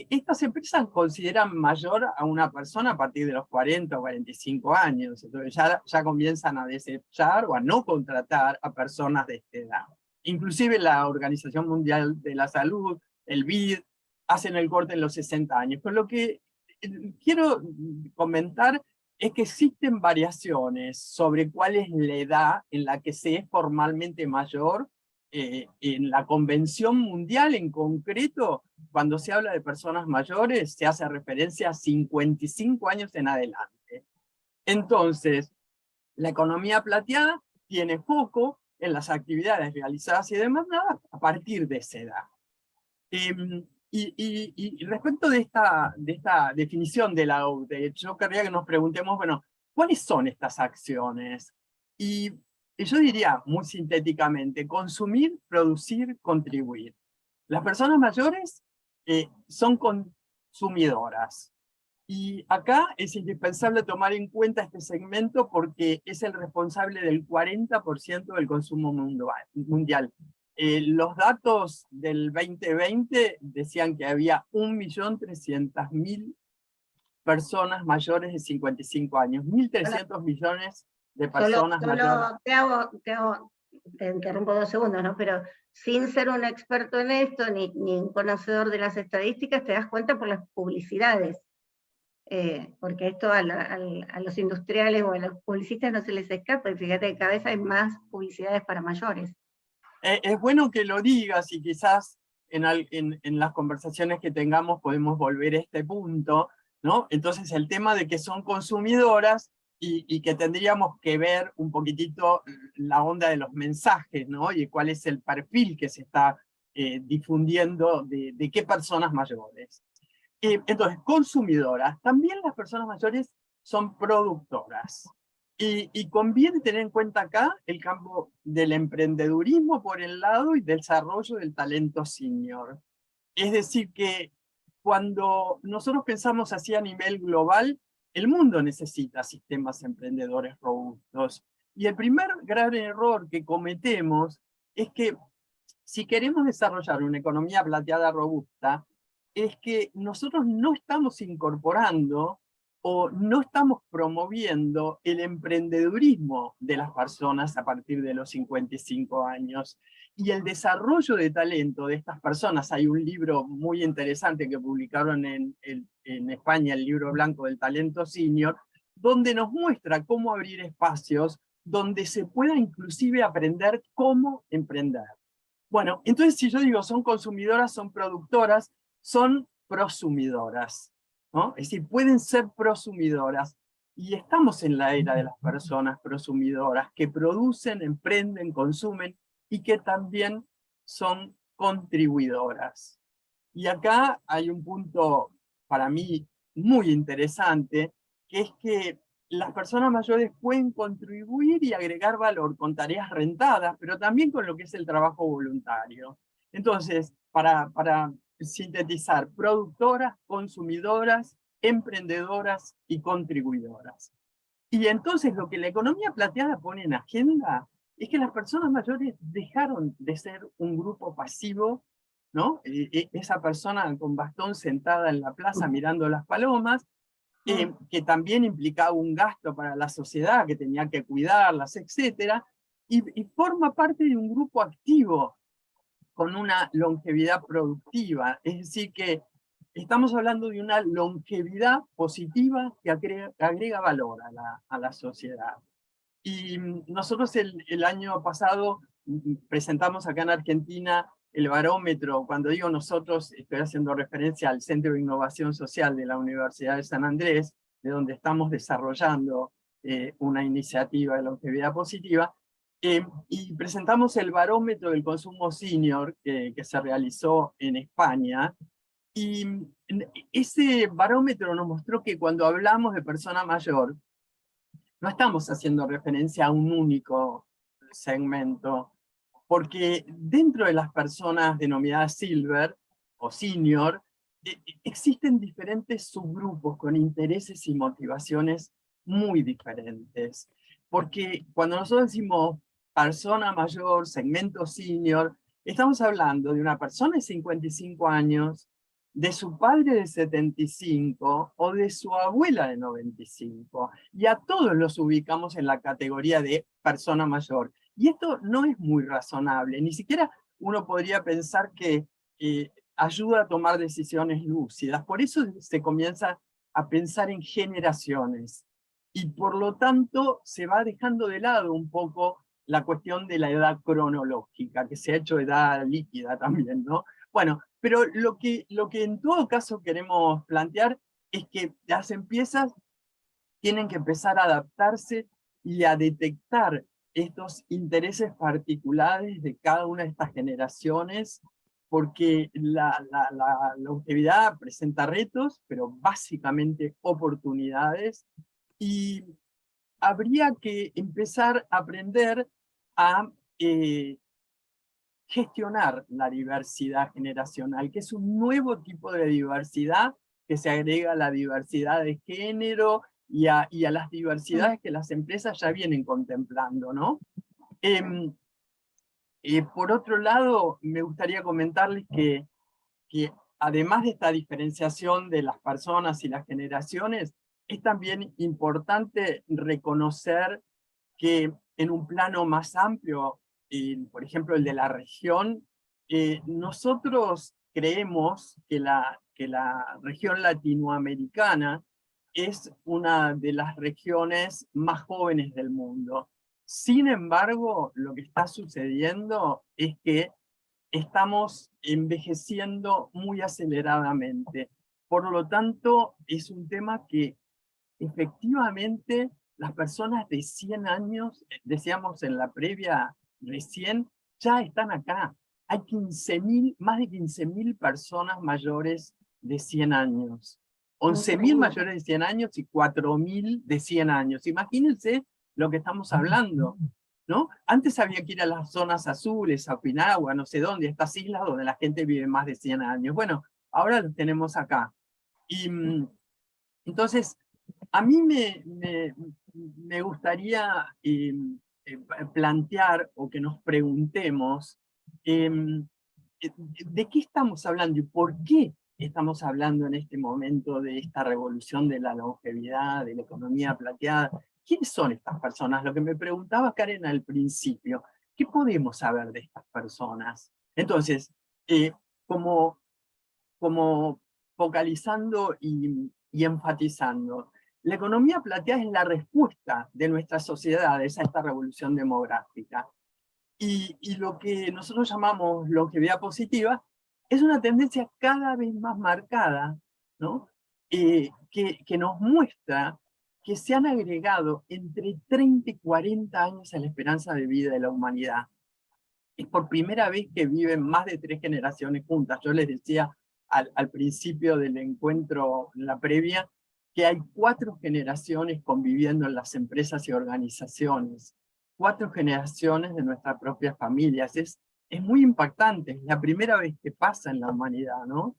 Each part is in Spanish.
estas empresas consideran mayor a una persona a partir de los 40 o 45 años. Entonces ya comienzan a desechar o a no contratar a personas de esta edad. Inclusive la Organización Mundial de la Salud, el BID, hacen el corte en los 60 años. Pero lo que quiero comentar es que existen variaciones sobre cuál es la edad en la que se es formalmente mayor. En la Convención Mundial en concreto, cuando se habla de personas mayores, se hace referencia a 55 años en adelante. Entonces, la economía plateada tiene foco en las actividades realizadas y demandadas a partir de esa edad. Y respecto de esta definición de la OCDE, yo querría que nos preguntemos, bueno, ¿cuáles son estas acciones? Y yo diría, muy sintéticamente, consumir, producir, contribuir. Las personas mayores son consumidoras. Y acá es indispensable tomar en cuenta este segmento porque es el responsable del 40% del consumo mundial. Los datos del 2020 decían que había 1.300.000 personas mayores de 55 años. 1.300 millones de personas mayores. Te interrumpo 2 segundos, ¿no? Pero sin ser un experto en esto, ni un conocedor de las estadísticas, te das cuenta por las publicidades. Porque esto a los industriales o a los publicistas no se les escapa, y fíjate que cada vez hay más publicidades para mayores. Es bueno que lo digas, y quizás en las conversaciones que tengamos podemos volver a este punto, ¿no? Entonces el tema de que son consumidoras y que tendríamos que ver un poquitito la onda de los mensajes, ¿no? Y cuál es el perfil que se está difundiendo de qué personas mayores. Entonces, consumidoras. También las personas mayores son productoras. Y conviene tener en cuenta acá el campo del emprendedurismo por el lado y del desarrollo del talento senior. Es decir, que cuando nosotros pensamos así a nivel global, el mundo necesita sistemas emprendedores robustos. Y el primer gran error que cometemos es que si queremos desarrollar una economía plateada robusta, es que nosotros no estamos incorporando o no estamos promoviendo el emprendedurismo de las personas a partir de los 55 años y el desarrollo de talento de estas personas. Hay un libro muy interesante que publicaron en España, el Libro Blanco del Talento Senior, donde nos muestra cómo abrir espacios donde se pueda inclusive aprender cómo emprender. Bueno, entonces si yo digo son consumidoras, son productoras, son prosumidoras, ¿no? Es decir, pueden ser prosumidoras. Y estamos en la era de las personas prosumidoras que producen, emprenden, consumen y que también son contribuidoras. Y acá hay un punto para mí muy interesante, que es que las personas mayores pueden contribuir y agregar valor con tareas rentadas, pero también con lo que es el trabajo voluntario. Entonces, para sintetizar, productoras, consumidoras, emprendedoras y contribuidoras. Y entonces lo que la economía plateada pone en agenda es que las personas mayores dejaron de ser un grupo pasivo, ¿no? Esa persona con bastón sentada en la plaza mirando las palomas, que también implicaba un gasto para la sociedad, que tenía que cuidarlas, etc. Y forma parte de un grupo activo con una longevidad productiva. Es decir, que estamos hablando de una longevidad positiva que agrega valor a la sociedad. Y nosotros el año pasado presentamos acá en Argentina el barómetro. Cuando digo nosotros, estoy haciendo referencia al Centro de Innovación Social de la Universidad de San Andrés, de donde estamos desarrollando una iniciativa de longevidad positiva, y presentamos el barómetro del consumo senior que se realizó en España. Y ese barómetro nos mostró que cuando hablamos de persona mayor, no estamos haciendo referencia a un único segmento, porque dentro de las personas denominadas silver o senior, existen diferentes subgrupos con intereses y motivaciones muy diferentes. Porque cuando nosotros decimos persona mayor, segmento senior, estamos hablando de una persona de 55 años, de su padre de 75 o de su abuela de 95. Y a todos los ubicamos en la categoría de persona mayor. Y esto no es muy razonable, ni siquiera uno podría pensar que ayuda a tomar decisiones lúcidas. Por eso se comienza a pensar en generaciones. Y por lo tanto se va dejando de lado un poco la cuestión de la edad cronológica, que se ha hecho edad líquida también, ¿no? Bueno, pero lo que en todo caso queremos plantear es que las empresas tienen que empezar a adaptarse y a detectar estos intereses particulares de cada una de estas generaciones, porque la longevidad presenta retos, pero básicamente oportunidades, y habría que empezar a aprender a gestionar la diversidad generacional, que es un nuevo tipo de diversidad que se agrega a la diversidad de género y a las diversidades que las empresas ya vienen contemplando, ¿no? Por otro lado, me gustaría comentarles que además de esta diferenciación de las personas y las generaciones, es también importante reconocer que en un plano más amplio, por ejemplo el de la región, nosotros creemos que la región latinoamericana es una de las regiones más jóvenes del mundo. Sin embargo, lo que está sucediendo es que estamos envejeciendo muy aceleradamente. Por lo tanto, es un tema que efectivamente las personas de 100 años, decíamos en la previa recién, ya están acá. Hay más de 15.000 personas mayores de 100 años. 11.000 mayores de 100 años y 4.000 de 100 años. Imagínense lo que estamos hablando, ¿no? Antes había que ir a las zonas azules, a Okinawa, no sé dónde, estas islas donde la gente vive más de 100 años. Bueno, ahora los tenemos acá. Y entonces, a mí me gustaría plantear o que nos preguntemos de qué estamos hablando y por qué estamos hablando en este momento de esta revolución de la longevidad, de la economía plateada. ¿Quiénes son estas personas? Lo que me preguntaba Karen al principio, ¿qué podemos saber de estas personas? Entonces, como focalizando y enfatizando, la economía plateada es la respuesta de nuestras sociedades a esta revolución demográfica. Y lo que nosotros llamamos longevidad positiva es una tendencia cada vez más marcada, ¿no? Que nos muestra que se han agregado entre 30 y 40 años a la esperanza de vida de la humanidad. Es por primera vez que viven más de 3 generaciones juntas. Yo les decía al principio del encuentro, en la previa, que hay 4 generaciones conviviendo en las empresas y organizaciones. 4 generaciones de nuestras propias familias. Es muy impactante, es la primera vez que pasa en la humanidad, ¿no?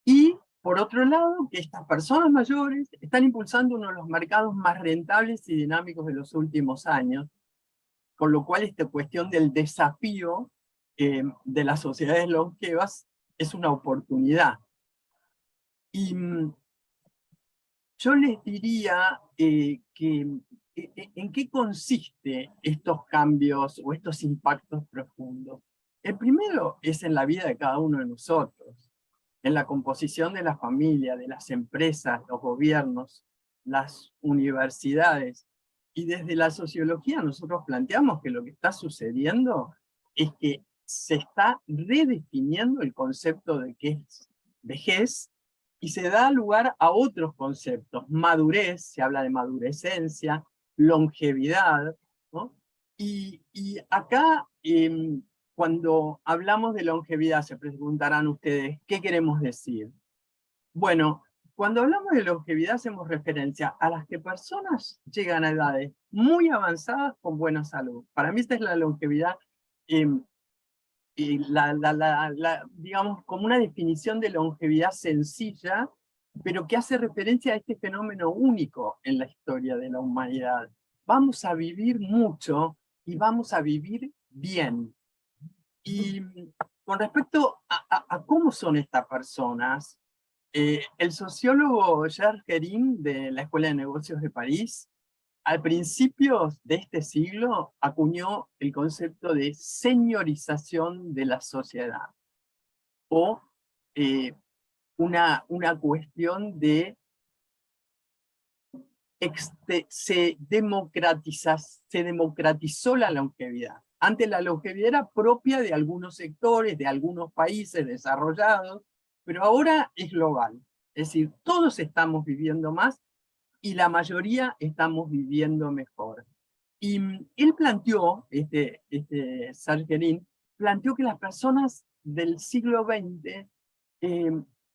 Y por otro lado, que estas personas mayores están impulsando uno de los mercados más rentables y dinámicos de los últimos años, con lo cual esta cuestión del desafío de las sociedades longevas es una oportunidad. Y yo les diría en qué consiste estos cambios o estos impactos profundos. El primero es en la vida de cada uno de nosotros, en la composición de la familia, de las empresas, los gobiernos, las universidades. Y desde la sociología nosotros planteamos que lo que está sucediendo es que se está redefiniendo el concepto de qué es vejez y se da lugar a otros conceptos. Madurez, se habla de madurecencia, longevidad, ¿no? Y acá, cuando hablamos de longevidad, se preguntarán ustedes, ¿qué queremos decir? Bueno, cuando hablamos de longevidad hacemos referencia a las que personas llegan a edades muy avanzadas con buena salud. Para mí esta es la longevidad, digamos, como una definición de longevidad sencilla, pero que hace referencia a este fenómeno único en la historia de la humanidad. Vamos a vivir mucho y vamos a vivir bien. Y con respecto a cómo son estas personas, el sociólogo Gerd Kerin de la Escuela de Negocios de París, al principio de este siglo, acuñó el concepto de señorización de la sociedad, o una cuestión de se democratizó la longevidad. Antes la longevidad era propia de algunos sectores, de algunos países desarrollados, pero ahora es global. Es decir, todos estamos viviendo más y la mayoría estamos viviendo mejor. Y él planteó, Serge Kerin, planteó que las personas del siglo XX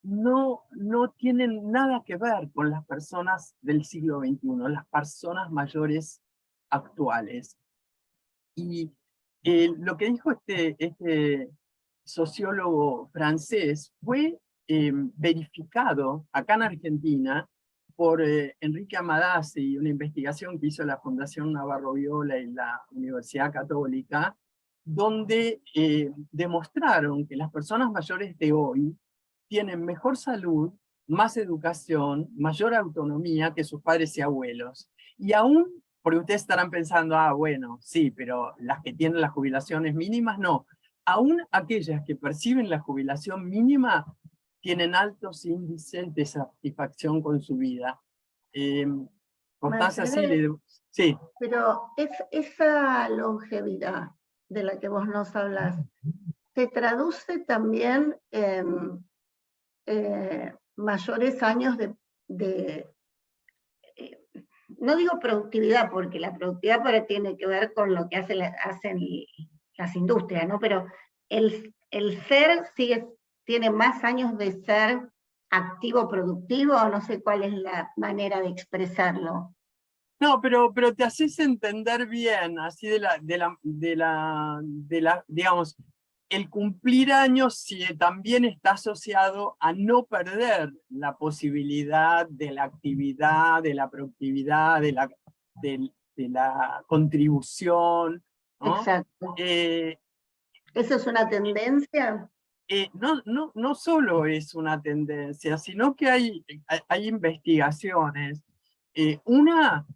no tienen nada que ver con las personas del siglo XXI, las personas mayores actuales. Y lo que dijo este sociólogo francés fue verificado acá en Argentina por Enrique Amadasi, y una investigación que hizo la Fundación Navarro Viola y la Universidad Católica, donde demostraron que las personas mayores de hoy tienen mejor salud, más educación, mayor autonomía que sus padres y abuelos. Y aún, porque ustedes estarán pensando, bueno, sí, pero las que tienen las jubilaciones mínimas, no. Aún aquellas que perciben la jubilación mínima tienen altos índices de satisfacción con su vida. Constanza, sí. Pero esa longevidad de la que vos nos hablas, ¿se traduce también en mayores años no digo productividad, porque la productividad tiene que ver con lo que hacen las industrias, ¿no? Pero el ser tiene más años de ser activo productivo, o no sé cuál es la manera de expresarlo. No, pero te haces entender bien, así digamos, el cumplir años sí, también está asociado a no perder la posibilidad de la actividad, de la productividad, de la contribución, ¿no? Exacto. ¿Eso es una tendencia? No solo es una tendencia, sino que hay investigaciones. Una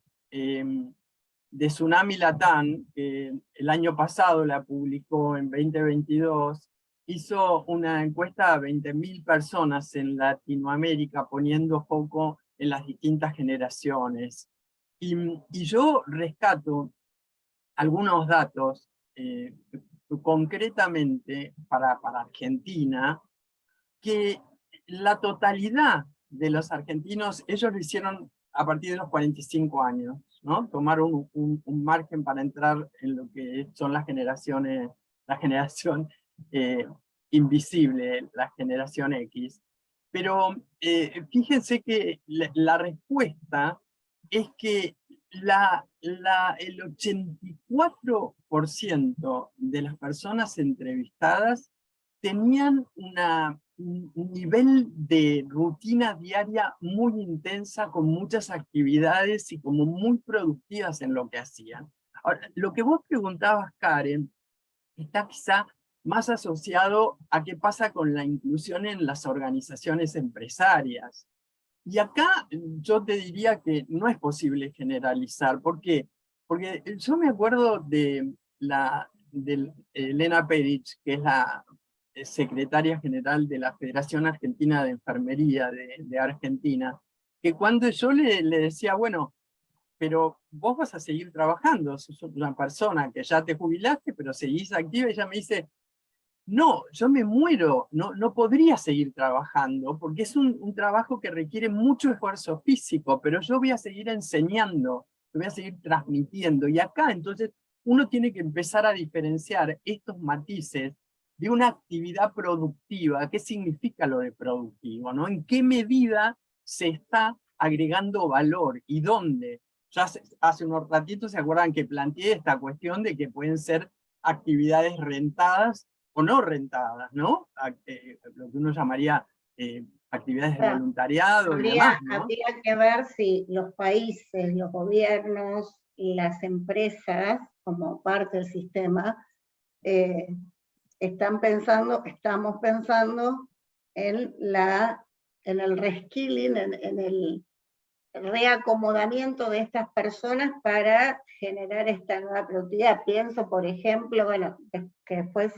de Tsunami Latam, que el año pasado la publicó en 2022, hizo una encuesta a 20.000 personas en Latinoamérica, poniendo foco en las distintas generaciones. Y yo rescato algunos datos, concretamente para Argentina, que la totalidad de los argentinos, ellos lo hicieron a partir de los 45 años, ¿no? Tomaron un margen para entrar en lo que son las generaciones, la generación invisible, la generación X. Pero fíjense que la respuesta es que el 84% de las personas entrevistadas tenían un nivel de rutina diaria muy intensa, con muchas actividades y como muy productivas en lo que hacían. Ahora, lo que vos preguntabas, Karen, está quizá más asociado a qué pasa con la inclusión en las organizaciones empresarias. Y acá yo te diría que no es posible generalizar. ¿Por qué? Porque yo me acuerdo de Elena Perich, que es la secretaria general de la Federación Argentina de Enfermería de Argentina, que cuando yo le decía, bueno, pero vos vas a seguir trabajando, sos una persona que ya te jubilaste, pero seguís activa, y ella me dice, no, yo me muero, no podría seguir trabajando, porque es un trabajo que requiere mucho esfuerzo físico, pero yo voy a seguir enseñando, voy a seguir transmitiendo. Y acá entonces uno tiene que empezar a diferenciar estos matices de una actividad productiva. ¿Qué significa lo de productivo, ¿no? ¿En qué medida se está agregando valor y dónde? Ya hace unos ratitos se acuerdan que planteé esta cuestión de que pueden ser actividades rentadas o no rentadas, ¿no? Lo que uno llamaría actividades de voluntariado y demás, ¿no? Habría que ver si los países, los gobiernos y las empresas, como parte del sistema, estamos pensando en el reskilling, en el reacomodamiento de estas personas para generar esta nueva productividad. Pienso, por ejemplo, bueno, que después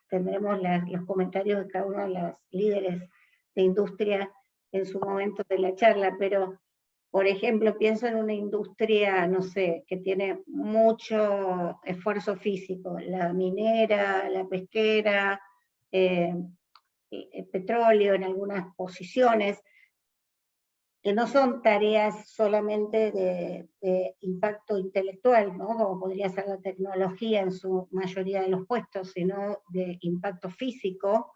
tendremos los comentarios de cada uno de los líderes de industria en su momento de la charla, pero, por ejemplo, pienso en una industria, no sé, que tiene mucho esfuerzo físico, la minera, la pesquera, el petróleo en algunas posiciones, que no son tareas solamente de impacto intelectual, ¿no? Como podría ser la tecnología en su mayoría de los puestos, sino de impacto físico.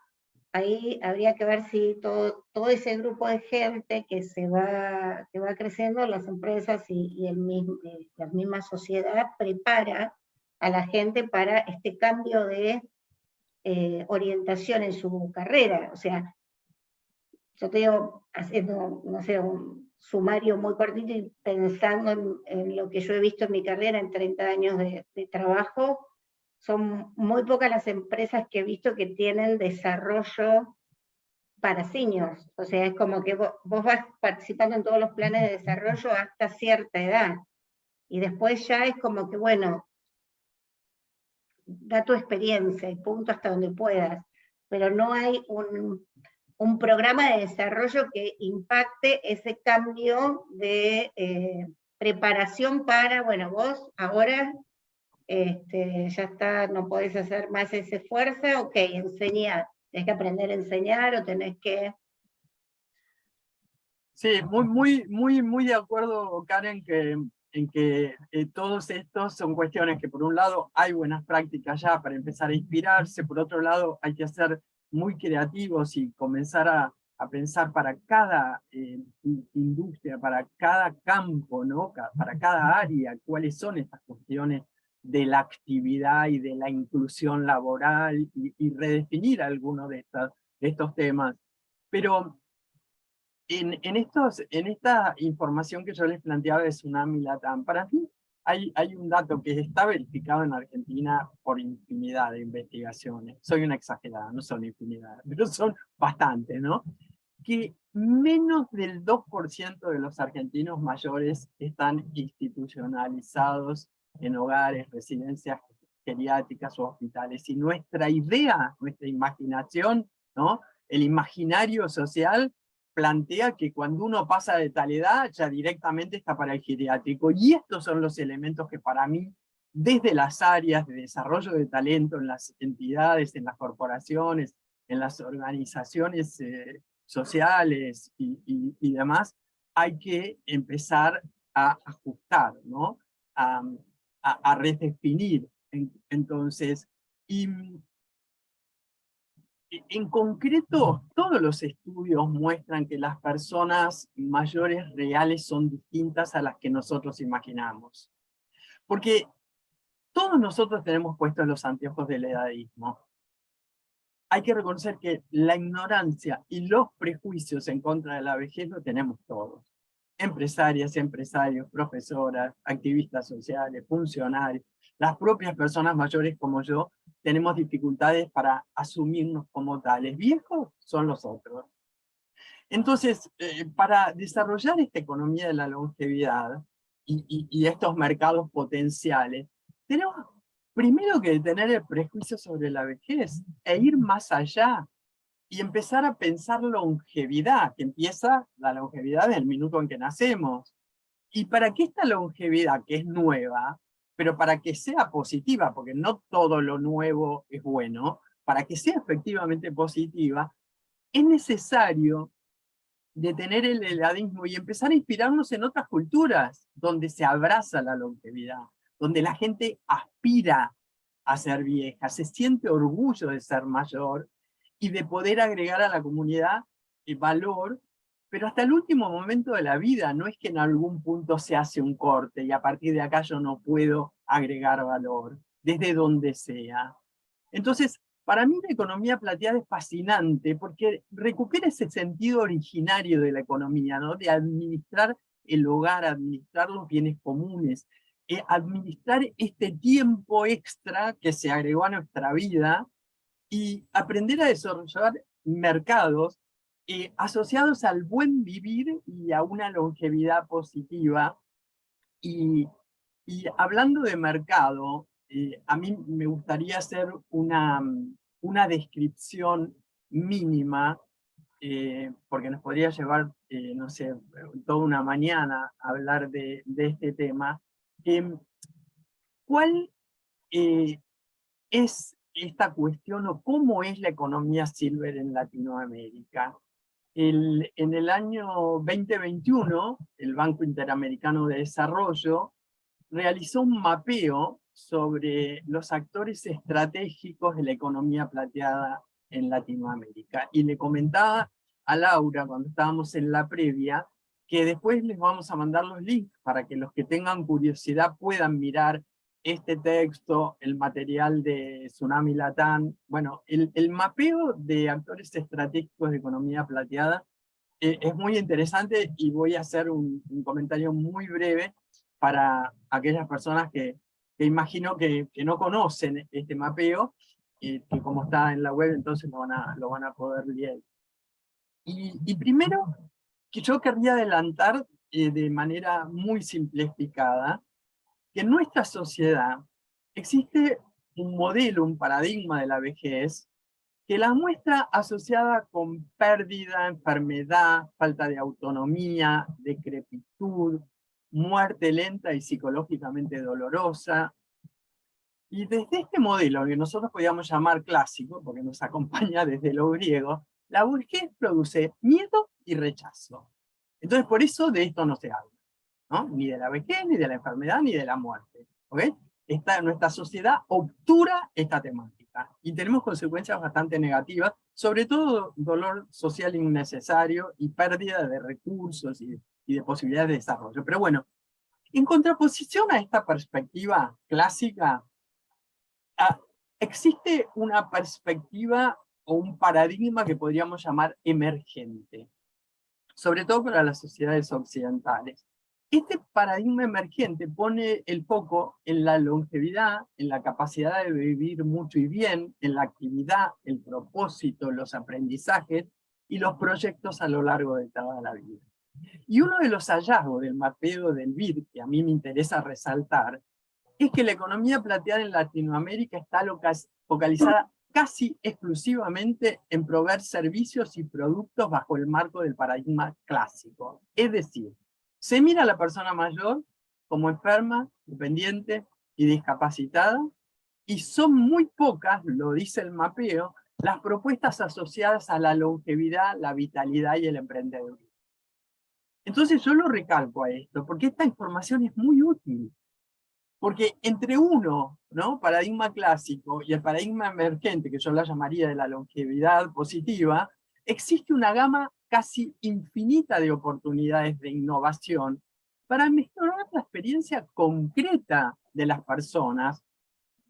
Ahí habría que ver si todo ese grupo de gente que va creciendo, las empresas y la misma sociedad prepara a la gente para este cambio de orientación en su carrera. O sea, yo te digo, haciendo, no sé, un sumario muy cortito y pensando en lo que yo he visto en mi carrera, en 30 años de trabajo, son muy pocas las empresas que he visto que tienen desarrollo para seniors. O sea, es como que vos vas participando en todos los planes de desarrollo hasta cierta edad. Y después ya es como que, bueno, da tu experiencia y punto hasta donde puedas. Pero no hay un programa de desarrollo que impacte ese cambio de preparación para, bueno, vos ahora ya está, no podés hacer más ese esfuerzo, ok, enseñar, tenés que aprender a enseñar o tenés que... Sí, muy de acuerdo, Karen, en que todos estos son cuestiones que por un lado hay buenas prácticas ya para empezar a inspirarse, por otro lado hay que ser muy creativos y comenzar a pensar para cada industria, para cada campo, ¿no? Para cada área, cuáles son estas cuestiones de la actividad y de la inclusión laboral y redefinir algunos de estos temas. Pero en esta información que yo les planteaba de Tsunami Latam, para mí hay un dato que está verificado en Argentina por infinidad de investigaciones. Soy una exagerada, no son infinidad, pero son bastantes, ¿no? Que menos del 2% de los argentinos mayores están institucionalizados en hogares, residencias geriátricas o hospitales. Y nuestra idea, nuestra imaginación, ¿no? El imaginario social plantea que cuando uno pasa de tal edad ya directamente está para el geriátrico. Y estos son los elementos que para mí, desde las áreas de desarrollo de talento en las entidades, en las corporaciones, en las organizaciones sociales y demás, hay que empezar a ajustar, ¿no? A redefinir. Entonces, y en concreto, todos los estudios muestran que las personas mayores reales son distintas a las que nosotros imaginamos. Porque todos nosotros tenemos puestos los anteojos del edadismo. Hay que reconocer que la ignorancia y los prejuicios en contra de la vejez lo tenemos todos. Empresarias, empresarios, profesoras, activistas sociales, funcionarios, las propias personas mayores como yo, tenemos dificultades para asumirnos como tales. Viejos son los otros. Entonces, para desarrollar esta economía de la longevidad y estos mercados potenciales, tenemos primero que tener el prejuicio sobre la vejez e ir más allá y empezar a pensar longevidad, que empieza la longevidad del minuto en que nacemos. Y para que esta longevidad, que es nueva, pero para que sea positiva, porque no todo lo nuevo es bueno, para que sea efectivamente positiva, es necesario detener el edadismo y empezar a inspirarnos en otras culturas, donde se abraza la longevidad, donde la gente aspira a ser vieja, se siente orgullo de ser mayor y de poder agregar a la comunidad el valor, pero hasta el último momento de la vida. No es que en algún punto se hace un corte y a partir de acá yo no puedo agregar valor, desde donde sea. Entonces, para mí la economía plateada es fascinante porque recupera ese sentido originario de la economía, ¿no? De administrar el hogar, administrar los bienes comunes, administrar este tiempo extra que se agregó a nuestra vida y aprender a desarrollar mercados asociados al buen vivir y a una longevidad positiva. Y, y hablando de mercado, a mí me gustaría hacer una descripción mínima, porque nos podría llevar, no sé, toda una mañana a hablar de este tema. ¿Cuál es esta cuestión o cómo es la economía silver en Latinoamérica? En el año 2021, el Banco Interamericano de Desarrollo realizó un mapeo sobre los actores estratégicos de la economía plateada en Latinoamérica. Y le comentaba a Laura, cuando estábamos en la previa, que después les vamos a mandar los links para que los que tengan curiosidad puedan mirar este texto, el material de Tsunami Latam. Bueno, el mapeo de actores estratégicos de economía plateada es muy interesante, y voy a hacer un comentario muy breve para aquellas personas que imagino que no conocen este mapeo, y que como está en la web entonces lo van a poder leer. Y primero, que yo querría adelantar de manera muy simplificada, que en nuestra sociedad existe un modelo, un paradigma de la vejez, que la muestra asociada con pérdida, enfermedad, falta de autonomía, decrepitud, muerte lenta y psicológicamente dolorosa. Y desde este modelo, que nosotros podríamos llamar clásico, porque nos acompaña desde lo griego, la vejez produce miedo y rechazo. Entonces, por eso de esto no se habla, ¿no? Ni de la vejez, ni de la enfermedad, ni de la muerte. ¿Ok? Nuestra sociedad obtura esta temática y tenemos consecuencias bastante negativas, sobre todo dolor social innecesario y pérdida de recursos y de posibilidades de desarrollo. Pero bueno, en contraposición a esta perspectiva clásica, existe una perspectiva o un paradigma que podríamos llamar emergente, sobre todo para las sociedades occidentales. Este paradigma emergente pone el foco en la longevidad, en la capacidad de vivir mucho y bien, en la actividad, el propósito, los aprendizajes y los proyectos a lo largo de toda la vida. Y uno de los hallazgos del mapeo del BID, que a mí me interesa resaltar, es que la economía plateada en Latinoamérica está focalizada casi exclusivamente en proveer servicios y productos bajo el marco del paradigma clásico. Es decir, se mira a la persona mayor como enferma, dependiente y discapacitada, y son muy pocas, lo dice el mapeo, las propuestas asociadas a la longevidad, la vitalidad y el emprendedurismo. Entonces yo lo recalco a esto, porque esta información es muy útil. Porque entre uno, ¿no?, paradigma clásico, y el paradigma emergente, que yo la llamaría de la longevidad positiva, existe una gama casi infinita de oportunidades de innovación para mejorar la experiencia concreta de las personas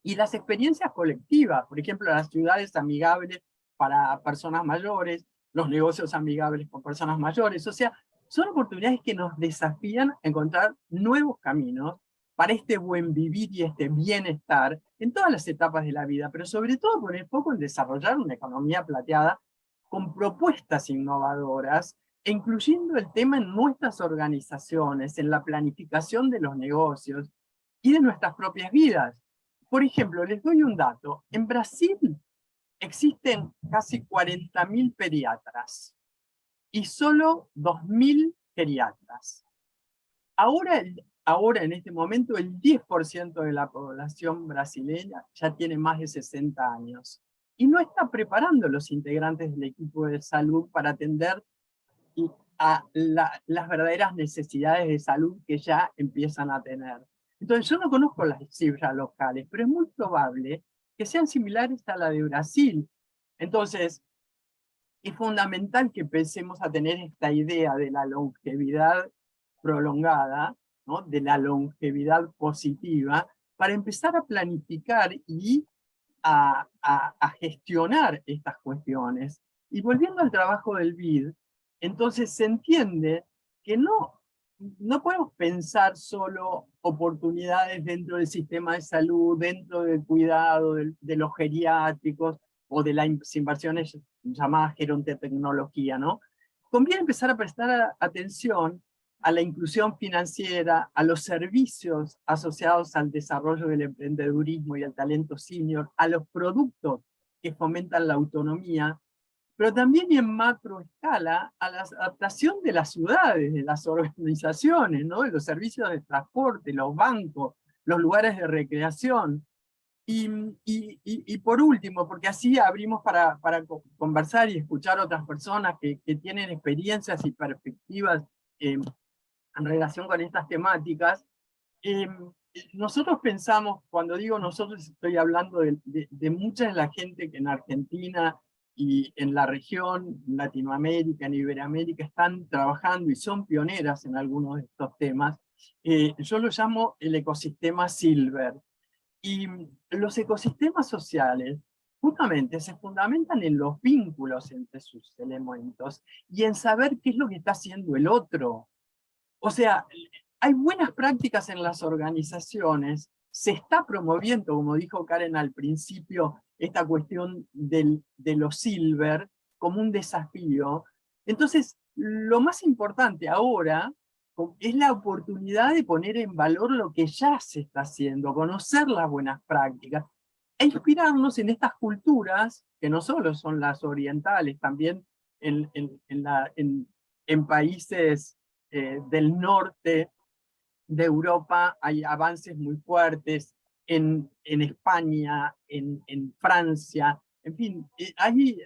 y las experiencias colectivas. Por ejemplo, las ciudades amigables para personas mayores, los negocios amigables con personas mayores. O sea, son oportunidades que nos desafían a encontrar nuevos caminos para este buen vivir y este bienestar en todas las etapas de la vida, pero sobre todo poner foco en desarrollar una economía plateada con propuestas innovadoras, e incluyendo el tema en nuestras organizaciones, en la planificación de los negocios y de nuestras propias vidas. Por ejemplo, les doy un dato. En Brasil existen casi 40.000 pediatras y solo 2.000 geriatras. Ahora, en este momento, el 10% de la población brasileña ya tiene más de 60 años y no está preparando los integrantes del equipo de salud para atender a las verdaderas necesidades de salud que ya empiezan a tener. Entonces, yo no conozco las cifras locales, pero es muy probable que sean similares a la de Brasil. Entonces, es fundamental que empecemos a tener esta idea de la longevidad prolongada, ¿no?, de la longevidad positiva, para empezar a planificar y a gestionar estas cuestiones. Y volviendo al trabajo del BID, entonces se entiende que no podemos pensar solo oportunidades dentro del sistema de salud, dentro del cuidado de los geriátricos, o de las inversiones llamadas gerontotecnología, ¿no? Conviene empezar a prestar atención a la inclusión financiera, a los servicios asociados al desarrollo del emprendedurismo y el talento senior, a los productos que fomentan la autonomía, pero también y en macro escala a la adaptación de las ciudades, de las organizaciones, ¿no? De los servicios de transporte, los bancos, los lugares de recreación. Y por último, porque así abrimos para conversar y escuchar a otras personas que tienen experiencias y perspectivas en relación con estas temáticas, nosotros pensamos, cuando digo nosotros estoy hablando de mucha de la gente que en Argentina y en la región, en Latinoamérica, en Iberoamérica, están trabajando y son pioneras en algunos de estos temas. Yo lo llamo el ecosistema Silver. Y los ecosistemas sociales justamente se fundamentan en los vínculos entre sus elementos y en saber qué es lo que está haciendo el otro. O sea, hay buenas prácticas en las organizaciones, se está promoviendo, como dijo Karen al principio, esta cuestión de los silver como un desafío. Entonces, lo más importante ahora es la oportunidad de poner en valor lo que ya se está haciendo, conocer las buenas prácticas, e inspirarnos en estas culturas, que no solo son las orientales, también en países del norte de Europa hay avances muy fuertes, en España, en Francia, en fin, hay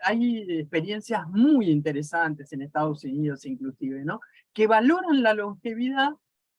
experiencias muy interesantes en Estados Unidos inclusive, ¿no? Que valoran la longevidad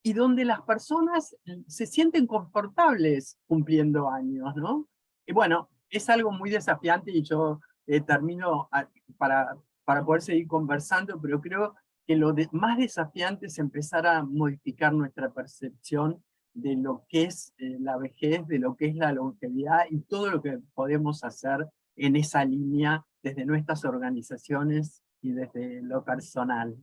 y donde las personas se sienten confortables cumpliendo años, ¿no? Y bueno, es algo muy desafiante y yo termino para poder seguir conversando, pero creo que más desafiante es empezar a modificar nuestra percepción de lo que es la vejez, de lo que es la longevidad y todo lo que podemos hacer en esa línea desde nuestras organizaciones y desde lo personal.